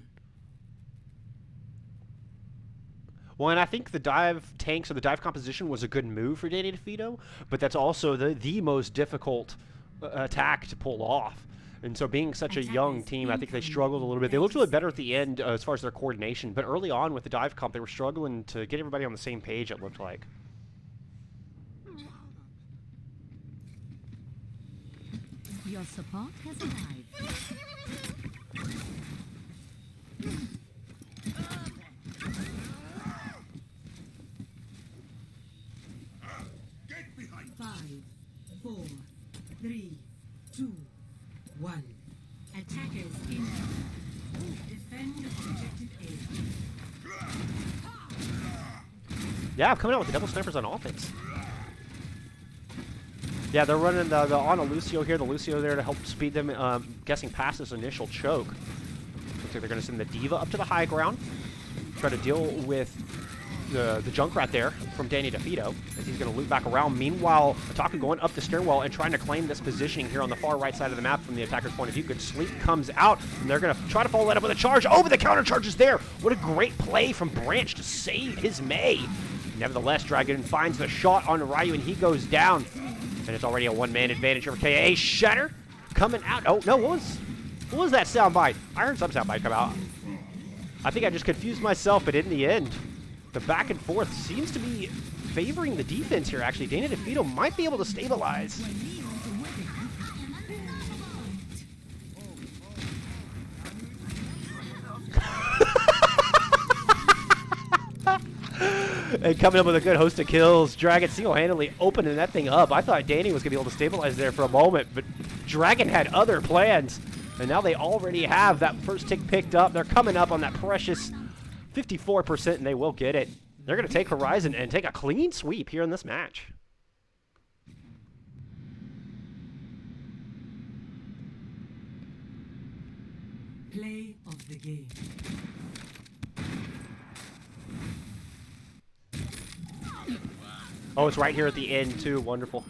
Well, and I think the dive tanks or the dive composition was a good move for Danny Defeato, but that's also the most difficult attack to pull off. And so being such a young team, I think they struggled a little bit. They looked really better at the end as far as their coordination, but early on with the dive comp, they were struggling to get everybody on the same page, it looked like. Your support has arrived. Get behind. 5, 4, 3, 2, 1. Attackers in. Defend objective A. Yeah, I'm coming out with the double snipers on offense. Yeah, they're running the Ana Lucio here. The Lucio there to help speed them, guessing past this initial choke. Looks like they're going to send the Diva up to the high ground. Try to deal with the Junkrat there from Danny Defeato, as he's going to loop back around. Meanwhile, Otaku going up the stairwell and trying to claim this positioning here on the far right side of the map from the attacker's point of view. Good Sleep comes out, and they're going to try to follow that up with a charge. Oh, but the counter charge is there. What a great play from Branch to save his Mei. Nevertheless, Dragon finds the shot on Ryu, and he goes down. And it's already a one-man advantage over KA. Shatter coming out. Oh, no, what was that soundbite? I heard some soundbite come out. I think I just confused myself, but in the end, the back and forth seems to be favoring the defense here, actually. Danny Defeato might be able to stabilize. And coming up with a good host of kills. Dragon single-handedly opening that thing up. I thought Danny was going to be able to stabilize there for a moment, but Dragon had other plans. And now they already have that first tick picked up. They're coming up on that precious 54%, and they will get it. They're going to take Horizon and take a clean sweep here in this match. Play of the game. Oh, it's right here at the end, too. Wonderful.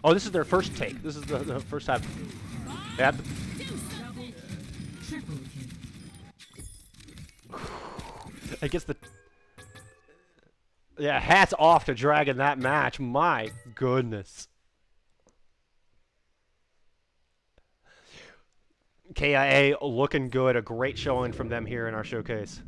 Oh, this is their first take. This is the first time. Yeah. Triple kill. I guess the... Yeah, hats off to dragging that match. My goodness. KIA looking good. A great showing from them here in our showcase.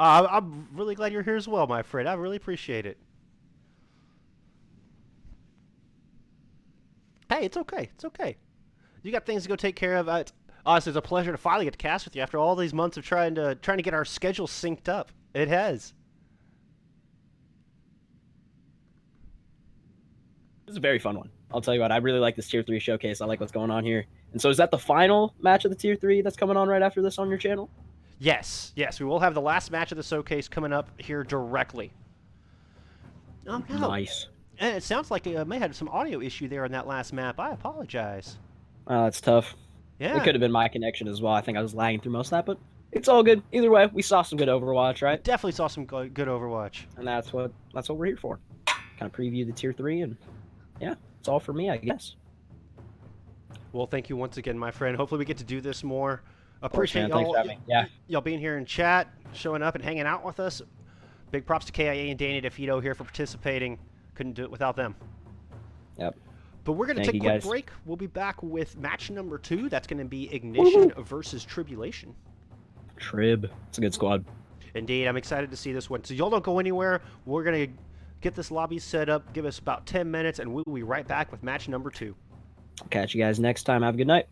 I'm really glad you're here as well, my friend. I really appreciate it. Hey, it's okay. It's okay. You got things to go take care of. Honestly, it's a pleasure to finally get to cast with you after all these months of trying to get our schedule synced up. It has. This is a very fun one. I'll tell you what, I really like this Tier 3 showcase. I like what's going on here. And so is that the final match of the Tier 3 that's coming on right after this on your channel? Yes, yes. We will have the last match of the showcase coming up here directly. Oh, no. Nice. And it sounds like it may have some audio issue there on that last map. I apologize. Oh, that's tough. Yeah. It could have been my connection as well. I think I was lagging through most of that, but it's all good. Either way, we saw some good Overwatch, right? Definitely saw some good Overwatch. And that's what we're here for. Kind of preview the Tier 3, and yeah, it's all for me, I guess. Well, thank you once again, my friend. Hopefully we get to do this more. Thanks Appreciate for having me. Yeah. y'all being here in chat, showing up and hanging out with us. Big props to KIA and Danny Defeato here for participating. Couldn't do it without them. Yep. But we're going to Thank take a you, quick guys. break. We'll be back with match number 2. That's going to be Ignition versus Tribulation. Trib. It's a good squad. Indeed, I'm excited to see this one. So y'all don't go anywhere. We're going to get this lobby set up. Give us about 10 minutes, and we'll be right back with match number 2. Catch you guys next time. Have a good night.